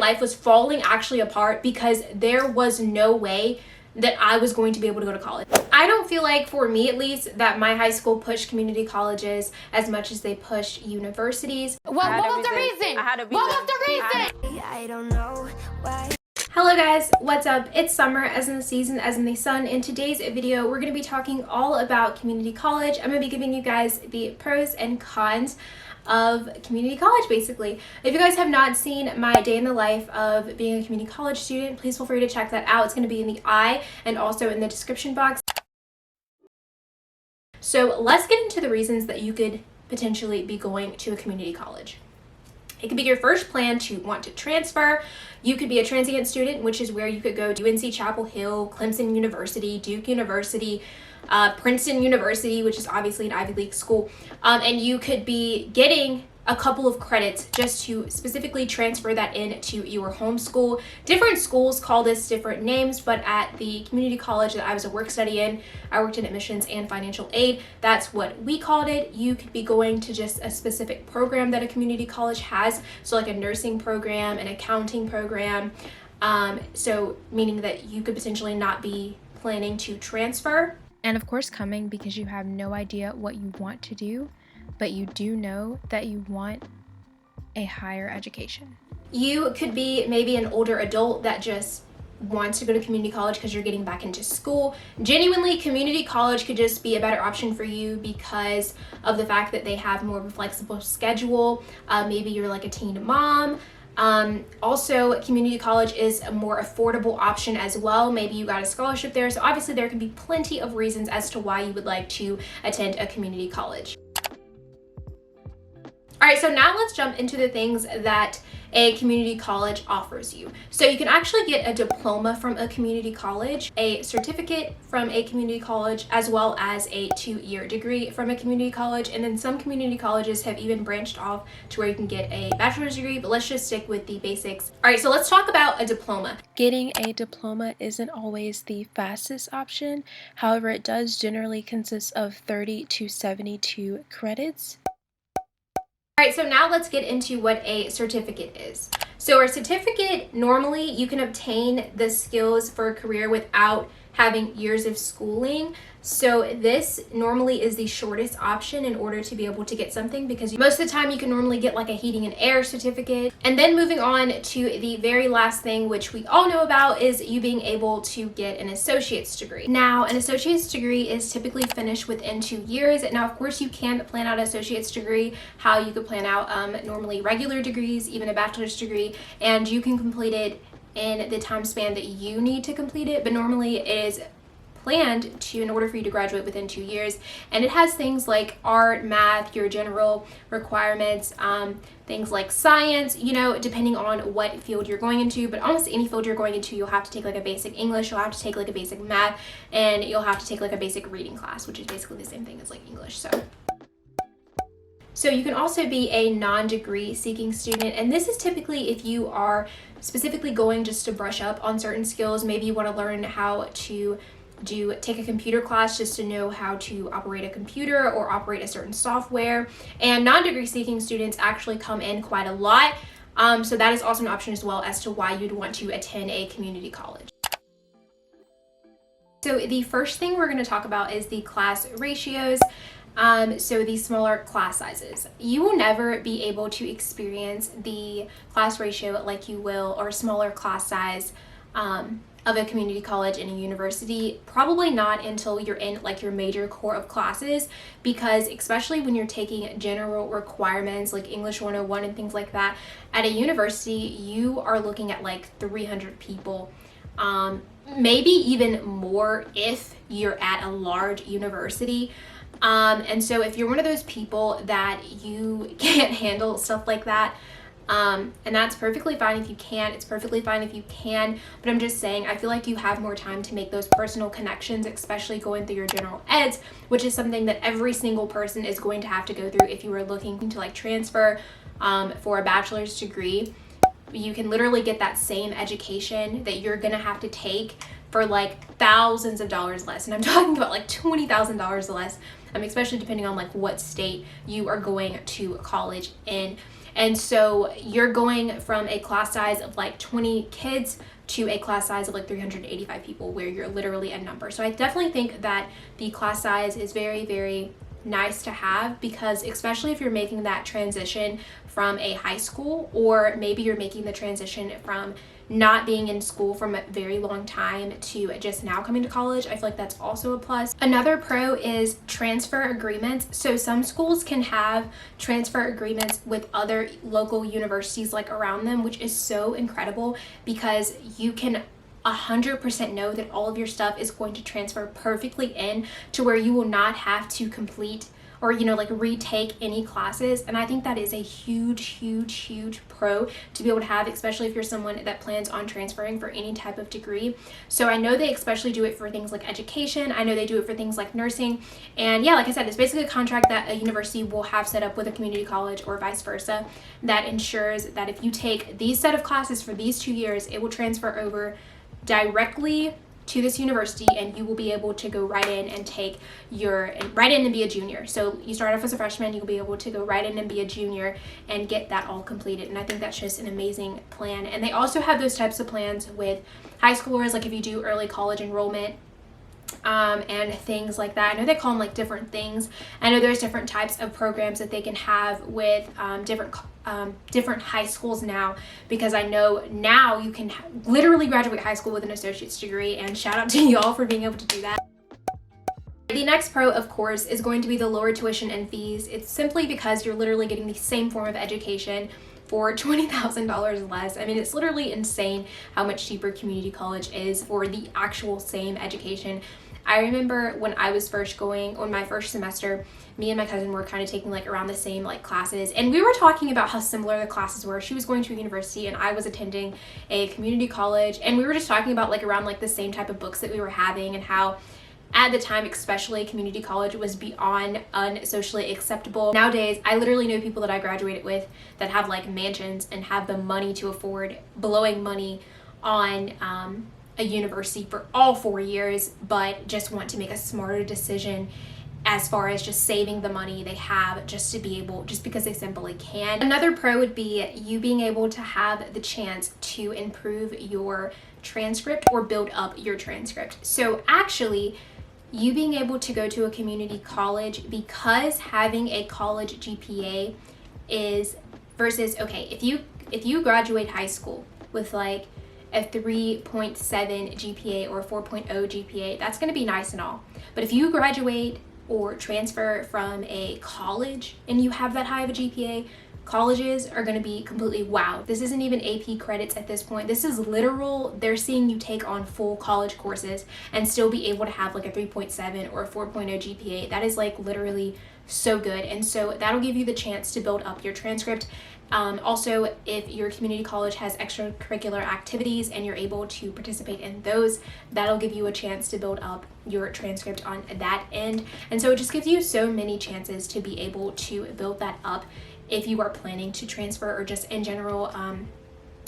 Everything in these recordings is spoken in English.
life was falling actually apart because there was no way that I was going to be able to go to college. I don't feel like, for me at least, that my high school pushed community colleges as much as they pushed universities. What was the reason? What was the reason? I don't know why. Hello guys, what's up? It's summer, as in the season, as in the sun. In today's video, we're going to be talking all about community college. I'm going to be giving you guys the pros and cons of community college, basically. If you guys have not seen my day in the life of being a community college student, please feel free to check that out. It's going to be in the eye and also in the description box. So let's get into the reasons that you could potentially be going to a community college. It could be your first plan to want to transfer. You could be a transient student, which is where you could go to UNC Chapel Hill, Clemson University, Duke University, Princeton University, which is obviously an Ivy League school. And you could be getting a couple of credits just to specifically transfer that into your home school. Different schools call this different names, but at the community college that I was a work study in, I worked in admissions and financial aid. That's what we called it. You could be going to just a specific program that a community college has. So like a nursing program, an accounting program. So meaning that you could potentially not be planning to transfer. And of course coming because you have no idea what you want to do, but you do know that you want a higher education. You could be maybe an older adult that just wants to go to community college because you're getting back into school. Genuinely, community college could just be a better option for you because of the fact that they have more of a flexible schedule. Maybe you're like a teen mom. Also, community college is a more affordable option as well. Maybe you got a scholarship there. So obviously there can be plenty of reasons as to why you would like to attend a community college. All right, so now let's jump into the things that a community college offers you. So you can actually get a diploma from a community college, a certificate from a community college, as well as a 2-year degree from a community college. And then some community colleges have even branched off to where you can get a bachelor's degree, but let's just stick with the basics. All right, so let's talk about a diploma. Getting a diploma isn't always the fastest option. However, it does generally consist of 30 to 72 credits. All right, so now let's get into what a certificate is. So a certificate, normally you can obtain the skills for a career without having years of schooling. So this normally is the shortest option in order to be able to get something, because most of the time you can normally get like a heating and air certificate. And then moving on to the very last thing, which we all know about, is you being able to get an associate's degree. Now, an associate's degree is typically finished within 2 years. Now, of course, you can plan out an associate's degree, how you could plan out normally regular degrees, even a bachelor's degree, and you can complete it in the time span that you need to complete it, but normally it is planned to in order for you to graduate within 2 years. And it has things like art, math, your general requirements, things like science, you know, depending on what field you're going into. But almost any field you're going into, you'll have to take like a basic English, you'll have to take like a basic math, and you'll have to take like a basic reading class, which is basically the same thing as like English. So you can also be a non-degree seeking student, and this is typically if you are specifically going just to brush up on certain skills. Maybe you want to learn how to take a computer class just to know how to operate a computer or operate a certain software. And non-degree seeking students actually come in quite a lot. So that is also an option as well as to why you'd want to attend a community college. So the first thing we're going to talk about is the class ratios. So these smaller class sizes. You will never be able to experience the class ratio like you will, or smaller class size of a community college and a university, probably not until you're in like your major core of classes, because especially when you're taking general requirements like English 101 and things like that, at a university you are looking at like 300 people, maybe even more if you're at a large university. And so if you're one of those people that you can't handle stuff like that, and that's perfectly fine if you can, it's perfectly fine if you can, but I'm just saying, I feel like you have more time to make those personal connections, especially going through your general eds, which is something that every single person is going to have to go through if you are looking to like transfer for a bachelor's degree. You can literally get that same education that you're gonna have to take for like thousands of dollars less, and I'm talking about like $20,000 less, especially depending on like what state you are going to college in. And so you're going from a class size of like 20 kids to a class size of like 385 people, where you're literally a number. So I definitely think that the class size is very, very nice to have, because especially if you're making that transition from a high school, or maybe you're making the transition from not being in school from a very long time to just now coming to college, I feel like that's also a plus. Another pro is transfer agreements. So some schools can have transfer agreements with other local universities like around them, which is so incredible, because you can 100% know that all of your stuff is going to transfer perfectly in to where you will not have to complete or like retake any classes. And I think that is a huge pro to be able to have, especially if you're someone that plans on transferring for any type of degree. So I know they especially do it for things like education. I know they do it for things like nursing. And yeah, like I said, it's basically a contract that a university will have set up with a community college or vice versa, that ensures that if you take these set of classes for these 2 years, it will transfer over directly to this university, and you will be able to go right in and and be a junior. So you start off as a freshman, you'll be able to go right in and be a junior and get that all completed. And I think that's just an amazing plan. And they also have those types of plans with high schoolers, like if you do early college enrollment, and things like that. I know they call them like different things. I know there's different types of programs that they can have with different high schools now, because I know now you can literally graduate high school with an associate's degree, and shout out to y'all for being able to do that. The next pro, of course, is going to be the lower tuition and fees. It's simply because you're literally getting the same form of education for $20,000 less. I mean, it's literally insane how much cheaper community college is for the actual same education. I remember when I was first going on my first semester, me and my cousin were kind of taking like around the same like classes, and we were talking about how similar the classes were. She was going to a university and I was attending a community college, and we were just talking about like around like the same type of books that we were having, and how at the time, especially, community college was beyond unsocially acceptable. Nowadays, I literally know people that I graduated with that have like mansions and have the money to afford blowing money on a university for all 4 years, but just want to make a smarter decision as far as just saving the money they have just because they simply can. Another pro would be you being able to have the chance to improve your transcript or build up your transcript. So actually, you being able to go to a community college, because having a college GPA is versus, okay, if you graduate high school with like a 3.7 GPA or a 4.0 GPA, that's going to be nice and all. But if you graduate or transfer from a college and you have that high of a GPA, colleges are going to be completely wow. This isn't even AP credits at this point. This is literal. They're seeing you take on full college courses and still be able to have like a 3.7 or a 4.0 GPA. That is like literally so good. And so that'll give you the chance to build up your transcript. Also, if your community college has extracurricular activities and you're able to participate in those, that'll give you a chance to build up your transcript on that end. And so it just gives you so many chances to be able to build that up if you are planning to transfer, or just in general,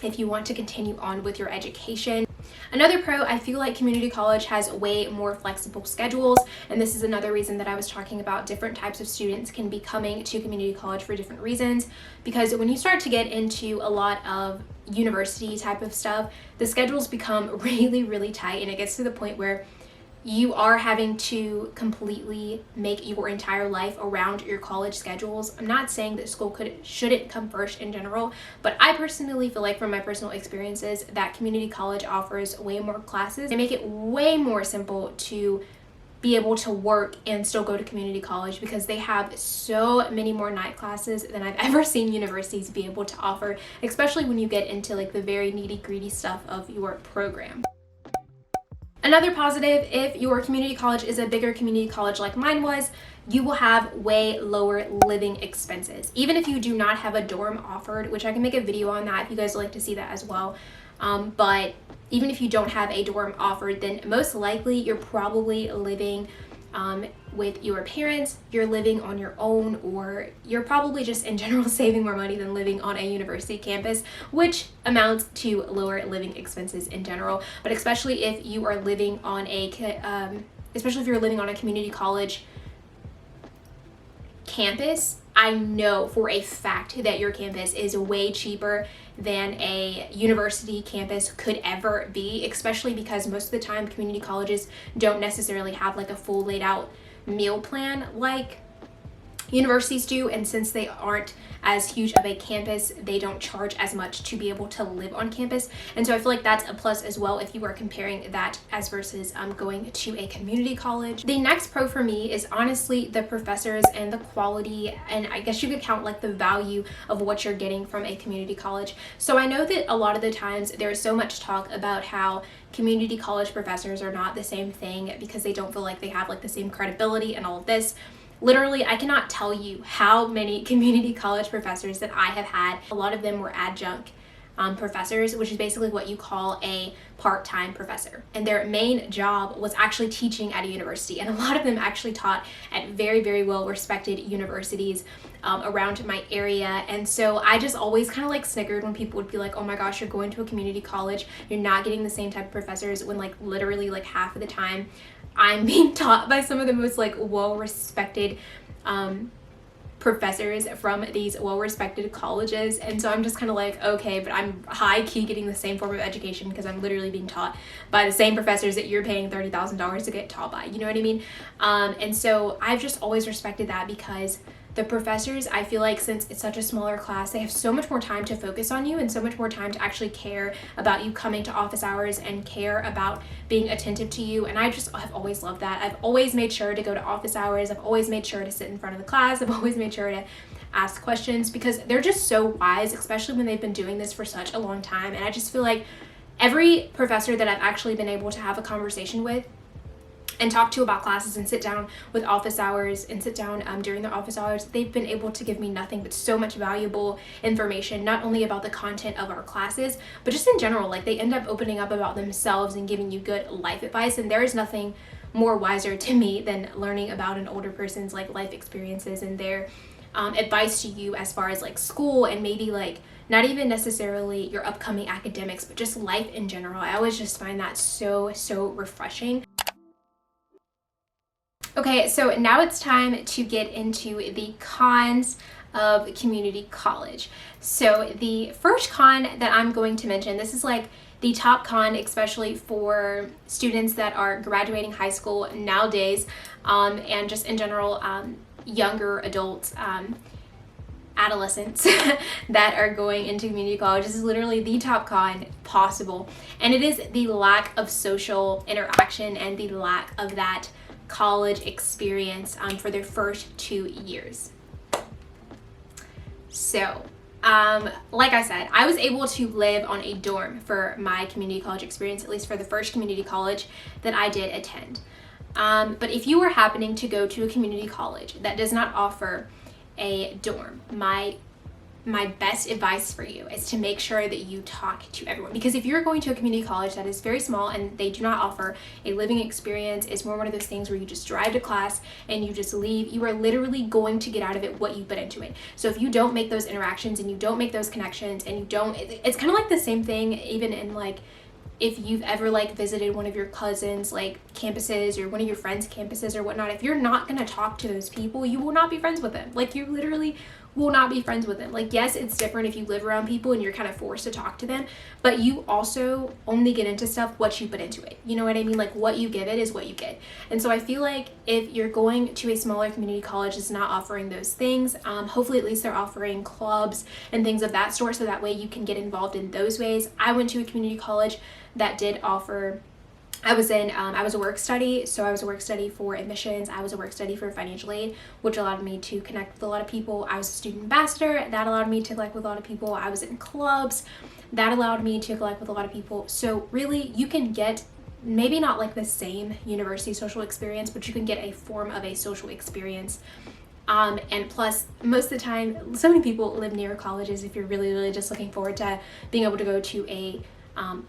if you want to continue on with your education. Another pro, I feel like community college has way more flexible schedules, and this is another reason that I was talking about different types of students can be coming to community college for different reasons, because when you start to get into a lot of university type of stuff, the schedules become really tight, and it gets to the point where you are having to completely make your entire life around your college schedules. I'm not saying that school shouldn't come first in general, but I personally feel like from my personal experiences that community college offers way more classes. They make it way more simple to be able to work and still go to community college, because they have so many more night classes than I've ever seen universities be able to offer, especially when you get into like the very nitty-gritty stuff of your program. Another positive, if your community college is a bigger community college like mine was, you will have way lower living expenses. Even if you do not have a dorm offered, which I can make a video on that if you guys would like to see that as well. But even if you don't have a dorm offered, then most likely you're probably living with your parents, you're living on your own, or you're probably just in general saving more money than living on a university campus, which amounts to lower living expenses in general. But especially if you are living on especially if you're living on a community college campus, I know for a fact that your campus is way cheaper than a university campus could ever be, especially because most of the time community colleges don't necessarily have like a full laid out meal plan like universities do, and since they aren't as huge of a campus, they don't charge as much to be able to live on campus. And so I feel like that's a plus as well if you are comparing that as versus going to a community college. The next pro for me is honestly the professors and the quality, and I guess you could count like the value of what you're getting from a community college. So I know that a lot of the times there's so much talk about how community college professors are not the same thing because they don't feel like they have like the same credibility and all of this. Literally, I cannot tell you how many community college professors that I have had. A lot of them were adjunct professors, which is basically what you call a part-time professor. And their main job was actually teaching at a university. And a lot of them actually taught at very, very well-respected universities around my area. And so I just always kind of like snickered when people would be like, oh my gosh, you're going to a community college, you're not getting the same type of professors, when like literally like half of the time I'm being taught by some of the most like well-respected professors from these well-respected colleges. And so I'm just kind of like, okay, but I'm high-key getting the same form of education because I'm literally being taught by the same professors that you're paying $30,000 to get taught by, you know what I mean? And so I've just always respected that because the professors, I feel like since it's such a smaller class, they have so much more time to focus on you and so much more time to actually care about you coming to office hours and care about being attentive to you. And I've always loved that. I've always made sure to go to office hours. I've always made sure to sit in front of the class. I've always made sure to ask questions because they're just so wise, especially when they've been doing this for such a long time. And I just feel like every professor that I've actually been able to have a conversation with and talk to about classes and sit down with office hours and sit down during their office hours, they've been able to give me nothing but so much valuable information, not only about the content of our classes, but just in general. Like they end up opening up about themselves and giving you good life advice. And there is nothing more wiser to me than learning about an older person's like life experiences and their advice to you as far as like school and maybe like not even necessarily your upcoming academics, but just life in general. I always just find that so refreshing. Okay, so now it's time to get into the cons of community college. So the first con that I'm going to mention, this is like the top con, especially for students that are graduating high school nowadays, and just in general, younger adults, adolescents that are going into community college. This is literally the top con possible. And it is the lack of social interaction and the lack of that college experience for their first 2 years. So like I said, I was able to live on a dorm for my community college experience, at least for the first community college that I did attend. But if you are happening to go to a community college that does not offer a dorm, my best advice for you is to make sure that you talk to everyone. Because if you're going to a community college that is very small and they do not offer a living experience, it's more one of those things where you just drive to class and you just leave. You are literally going to get out of it what you put into it. So if you don't make those interactions and you don't make those connections and you don't, it's kind of like the same thing even in like, if you've ever like visited one of your cousins like campuses or one of your friends' campuses or whatnot, if you're not gonna talk to those people, you will not be friends with them. Like you literally will not be friends with them. Like yes, it's different if you live around people and you're kind of forced to talk to them, but you also only get into stuff what you put into it. You know what I mean? Like what you give it is what you get. And so I feel like if you're going to a smaller community college that's not offering those things, hopefully at least they're offering clubs and things of that sort, so that way you can get involved in those ways. I went to a community college that did offer, I was a work study, so I was a work study for admissions, I was a work study for financial aid, which allowed me to connect with a lot of people. I was a student ambassador, that allowed me to connect with a lot of people. I was in clubs, that allowed me to connect with a lot of people. So really, you can get maybe not like the same university social experience, but you can get a form of a social experience. And plus, most of the time, so many people live near colleges if you're really just looking forward to being able to go to a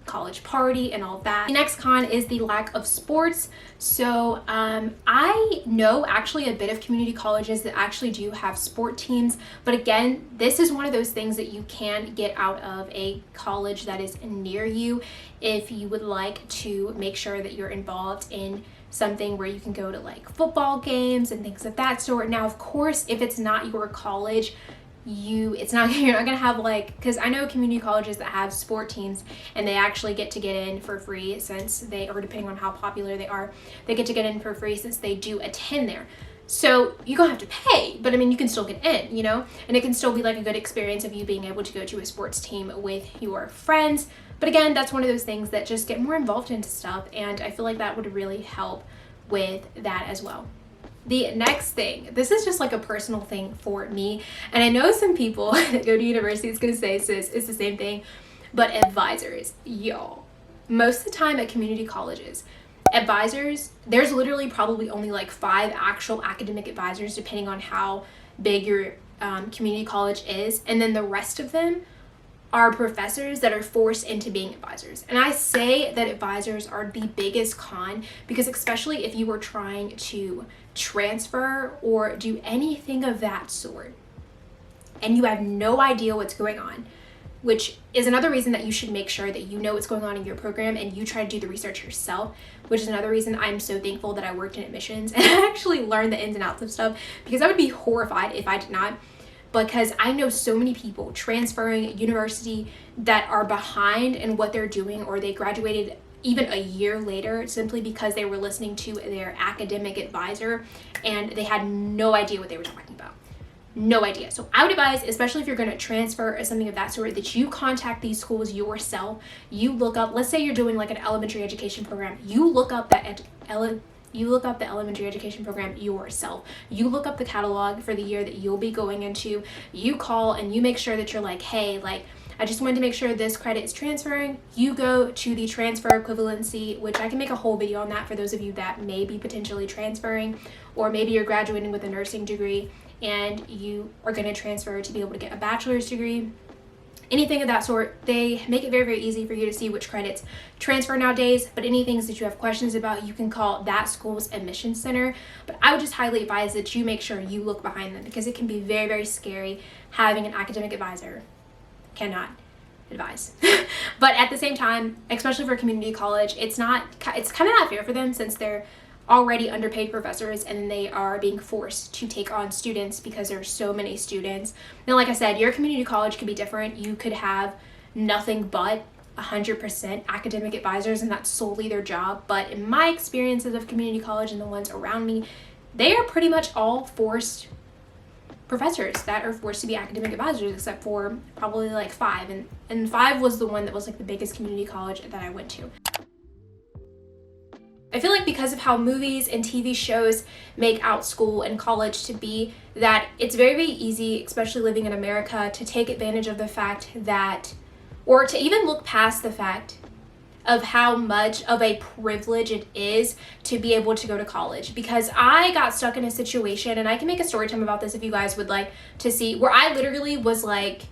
college party and all of that. The next con is the lack of sports. So I know actually a bit of community colleges that actually do have sport teams, but again, this is one of those things that you can get out of a college that is near you if you would like to make sure that you're involved in something where you can go to like football games and things of that sort. Now, of course, if it's not your college, you're not gonna have like, because I know community colleges that have sport teams and they actually get in for free since they, or depending on how popular they are, they get to get in for free since they do attend there. So you're gonna have to pay, but I mean, you can still get in, you know, and it can still be like a good experience of you being able to go to a sports team with your friends. But again, that's one of those things that just get more involved into stuff, and I feel like that would really help with that as well. The next thing, this is just like a personal thing for me, and I know some people that go to university is gonna say, sis, it's the same thing, but advisors, y'all. Most of the time at community colleges, advisors, there's literally probably only like 5 actual academic advisors depending on how big your community college is, and then the rest of them are professors that are forced into being advisors. And I say that advisors are the biggest con because especially if you were trying to transfer or do anything of that sort and you have no idea what's going on, which is another reason that you should make sure that you know what's going on in your program and you try to do the research yourself, which is another reason I'm so thankful that I worked in admissions and I actually learned the ins and outs of stuff, because I would be horrified if I did not. Because I know so many people transferring university that are behind in what they're doing, or they graduated even a year later simply because they were listening to their academic advisor and they had no idea what they were talking about. No idea. So I would advise, especially if you're going to transfer or something of that sort, that you contact these schools yourself. You look up, let's say you're doing like an elementary education program, you look up that the elementary education program yourself. You look up the catalog for the year that you'll be going into. You call and you make sure that you're like, hey, like, I just wanted to make sure this credit is transferring. You go to the transfer equivalency, which I can make a whole video on that for those of you that may be potentially transferring, or maybe you're graduating with a nursing degree and you are going to transfer to be able to get a bachelor's degree. Anything of that sort, they make it very, very easy for you to see which credits transfer nowadays. But any things that you have questions about, you can call that school's admissions center. But I would just highly advise that you make sure you look behind them, because it can be very, very scary having an academic advisor. Cannot advise. But at the same time, especially for community college, it's kind of not fair for them, since they're already underpaid professors and they are being forced to take on students because there's so many students. Now, like I said, your community college could be different. You could have nothing but 100% academic advisors and that's solely their job. But in my experiences of community college and the ones around me, they are pretty much all forced professors that are forced to be academic advisors, except for probably like 5. And 5 was the one that was like the biggest community college that I went to. I feel like because of how movies and TV shows make out school and college to be, that it's very, very easy, especially living in America, to take advantage of the fact that, or to even look past the fact of how much of a privilege it is to be able to go to college. Because I got stuck in a situation, and I can make a story time about this if you guys would like to see, where I literally was like,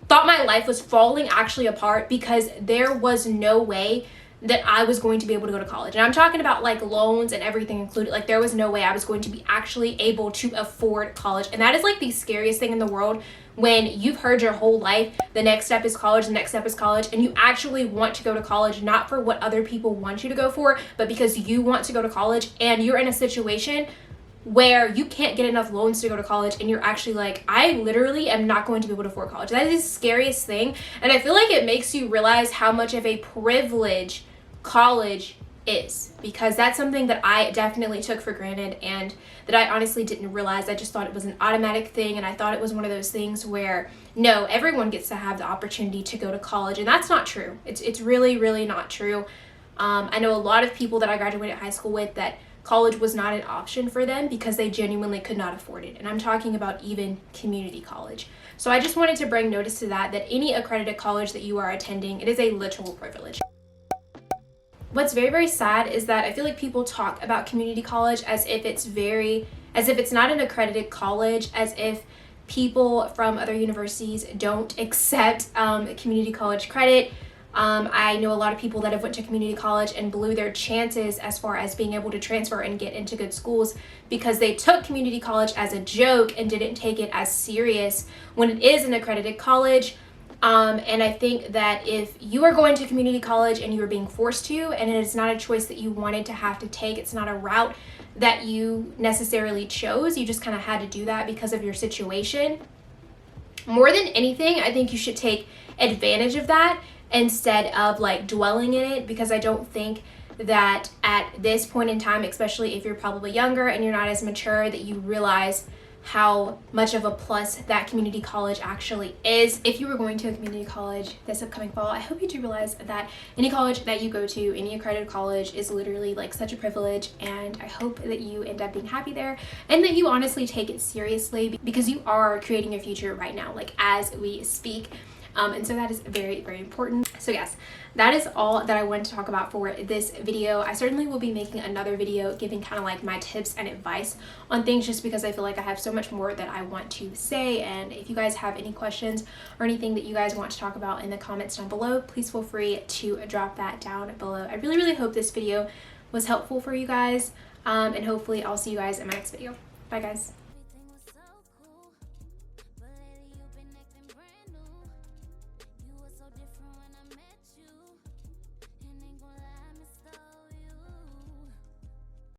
thought my life was falling actually apart because there was no way that I was going to be able to go to college. And I'm talking about like loans and everything included. Like there was no way I was going to be actually able to afford college. And that is like the scariest thing in the world, when you've heard your whole life, the next step is college, the next step is college, and you actually want to go to college, not for what other people want you to go for, but because you want to go to college, and you're in a situation where you can't get enough loans to go to college, and you're actually like, I literally am not going to be able to afford college. That is the scariest thing. And I feel like it makes you realize how much of a privilege college is, because that's something that I definitely took for granted and that I honestly didn't realize. I just thought it was an automatic thing, and I thought it was one of those things where no, everyone gets to have the opportunity to go to college, and that's not true. It's really, really not true. I know a lot of people that I graduated high school with that college was not an option for them because they genuinely could not afford it, and I'm talking about even community college. So I just wanted to bring notice to that any accredited college that you are attending, it is a literal privilege. What's very, very sad is that I feel like people talk about community college as if it's not an accredited college, as if people from other universities don't accept community college credit. I know a lot of people that have went to community college and blew their chances as far as being able to transfer and get into good schools because they took community college as a joke and didn't take it as serious when it is an accredited college. And I think that if you are going to community college and you are being forced to, and it is not a choice that you wanted to have to take, it's not a route that you necessarily chose, you just kind of had to do that because of your situation. More than anything, I think you should take advantage of that instead of like dwelling in it, because I don't think that at this point in time, especially if you're probably younger and you're not as mature, that you realize how much of a plus that community college actually is. If you were going to a community college this upcoming fall, I hope you do realize that any college that you go to, any accredited college, is literally like such a privilege, and I hope that you end up being happy there and that you honestly take it seriously, because you are creating your future right now, like as we speak. And so that is very, very important. So yes, that is all that I wanted to talk about for this video. I certainly will be making another video giving kind of like my tips and advice on things, just because I feel like I have so much more that I want to say. And if you guys have any questions or anything that you guys want to talk about in the comments down below, please feel free to drop that down below. I really, really hope this video was helpful for you guys. And hopefully I'll see you guys in my next video. Bye guys.